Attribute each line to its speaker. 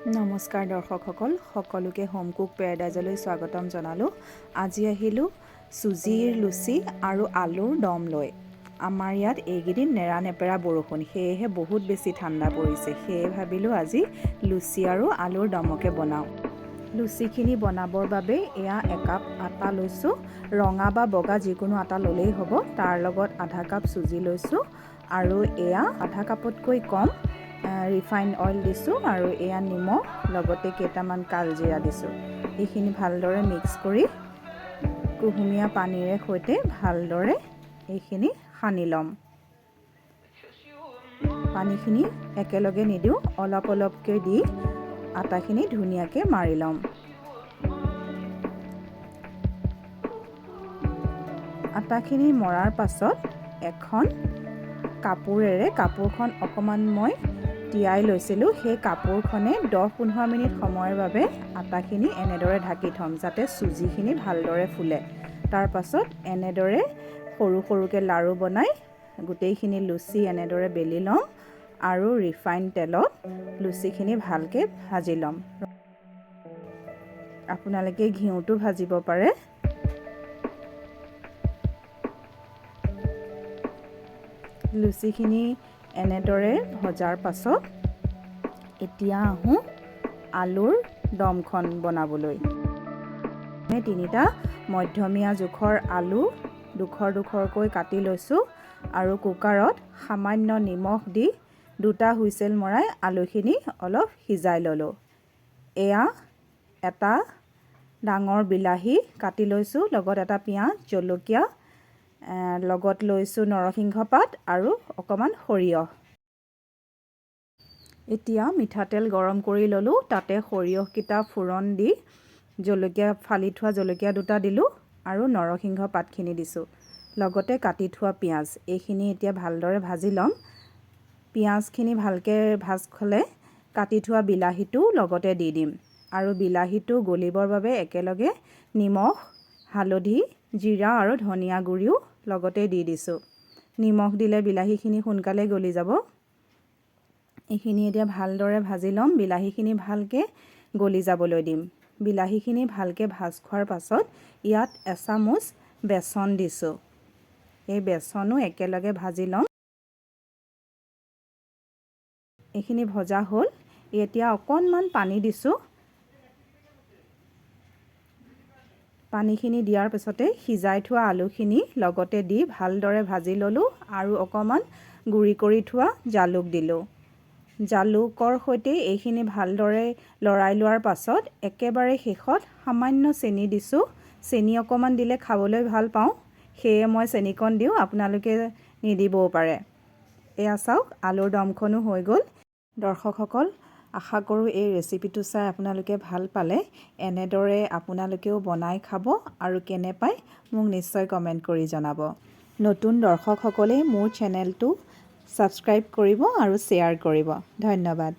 Speaker 1: নমস্কাৰ দৰ্শকসকল, সকলোকে home cook পেৰাডাইজলৈ স্বাগতম জনালোঁ। আজি আহিলোঁ চুজিৰ লুচি আৰু আলুৰ দম লৈ। আমাৰ ইয়াত এইকেইদিন নেৰানেপেৰা বৰষুণ, সেয়েহে বহুত বেছি ঠাণ্ডা পৰিছে। সেয়ে ভাবিলোঁ আজি লুচি আৰু আলুৰ দমকে বনাওঁ। লুচিখিনি বনাবৰ বাবে এয়া একাপ আটা লৈছোঁ। ৰঙা বা বগা যিকোনো আটা ল'লেই হ'ব। তাৰ লগত আধা কাপ চুজি লৈছোঁ আৰু এয়া আধা কাপতকৈ কম ৰিফাইণ্ড অইল দিছোঁ আৰু এয়া নিমখ, লগতে কেইটামান কালজিৰা দিছোঁ। এইখিনি ভালদৰে মিক্স কৰি কুহুমীয়া পানীৰে সৈতে ভালদৰে এইখিনি সানি ল'ম। পানীখিনি একেলগে নিদিওঁ, অলপ অলপকৈ দি আটাখিনি ধুনীয়াকৈ মাৰি ল'ম। আটাখিনি মৰাৰ পাছত এখন কাপোৰেৰে, কাপোৰখন অকণমান মই তিয়াই লৈছিলোঁ, সেই কাপোৰখনে 10-15 মিনিট সময়ৰ বাবে আটাখিনি এনেদৰে ঢাকি থ'ম, যাতে চুজিখিনি ভালদৰে ফুলে। তাৰ পাছত এনেদৰে সৰু সৰুকৈ লাড়ু বনাই গোটেইখিনি লুচি এনেদৰে বেলি ল'ম আৰু ৰিফাইণ্ড তেলত লুচিখিনি ভালকৈ ভাজি ল'ম। আপোনালোকে ঘিউটো ভাজিব পাৰে। লুচিখিনি এনেদৰে ভজাৰ পাছত এতিয়া আহোঁ আলুৰ দমখন বনাবলৈ। মই 3টা মধ্যমীয়া জোখৰ আলু দুখৰকৈ কাটি লৈছোঁ আৰু কুকাৰত সামান্য নিমখ দি 2টা হুইচেল মৰাই আলুখিনি অলপ সিজাই ল'লোঁ। এয়া এটা ডাঙৰ বিলাহী কাটি লৈছোঁ, লগত এটা পিঁয়াজ, জলকীয়া, লগত লৈছোঁ নৰসিংহ পাত আৰু অকণমান সৰিয়হ। এতিয়া মিঠাতেল গৰম কৰি ল'লোঁ, তাতে সৰিয়হকেইটা ফুৰণ দি জলকীয়া, ফালি থোৱা জলকীয়া 2টা দিলোঁ আৰু নৰসিংহ পাতখিনি দিছোঁ, লগতে কাটি থোৱা পিঁয়াজ। এইখিনি এতিয়া ভালদৰে ভাজি ল'ম। পিঁয়াজখিনি ভালকৈ ভাজ খালে কাটি থোৱা বিলাহীটো লগতে দি দিম আৰু বিলাহীটো গলিবৰ বাবে একেলগে নিমখ, হালধি, জিৰা আৰু ধনিয়া গুড়িও লগতে দি দিছোঁ। নিমখ দিলে বিলাহীখিনি সোনকালে গলি যাব। এইখিনি এতিয়া ভালদৰে ভাজি ল'ম। বিলাহীখিনি ভালকৈ গলি যাবলৈ দিম। বিলাহীখিনি ভালকৈ ভাজ খোৱাৰ পাছত ইয়াত এচামুচ বেচন দিছোঁ। এই বেচনো একেলগে ভাজি ল'ম। এইখিনি ভজা হ'ল। এতিয়া অকণমান পানী দিছোঁ। পানীখিনি দিয়াৰ পিছতে সিজাই থোৱা আলুখিনি লগতে দি ভালদৰে ভাজি ল'লোঁ আৰু অকণমান গুড়ি কৰি থোৱা জালুক দিলোঁ। জালুকৰ সৈতে এইখিনি ভালদৰে লৰাই লোৱাৰ পাছত একেবাৰে শেষত সামান্য চেনি দিছোঁ। চেনি অকণমান দিলে খাবলৈ ভাল পাওঁ, সেয়ে মই চেনিকণ দিওঁ, আপোনালোকে নিদিবও পাৰে। এয়া চাওক, আলুৰ দমখনো হৈ গ'ল। দৰ্শকসকল, আশা কৰোঁ এই ৰেচিপিটো চাই আপোনালোকে ভাল পালে। এনেদৰে আপোনালোকেও বনাই খাব আৰু কেনে পায় মোক নিশ্চয় কমেণ্ট কৰি জনাব। নতুন দৰ্শকসকলে মোৰ চেনেলটো ছাবস্ক্ৰাইব কৰিব আৰু শ্বেয়াৰ কৰিব। ধন্যবাদ।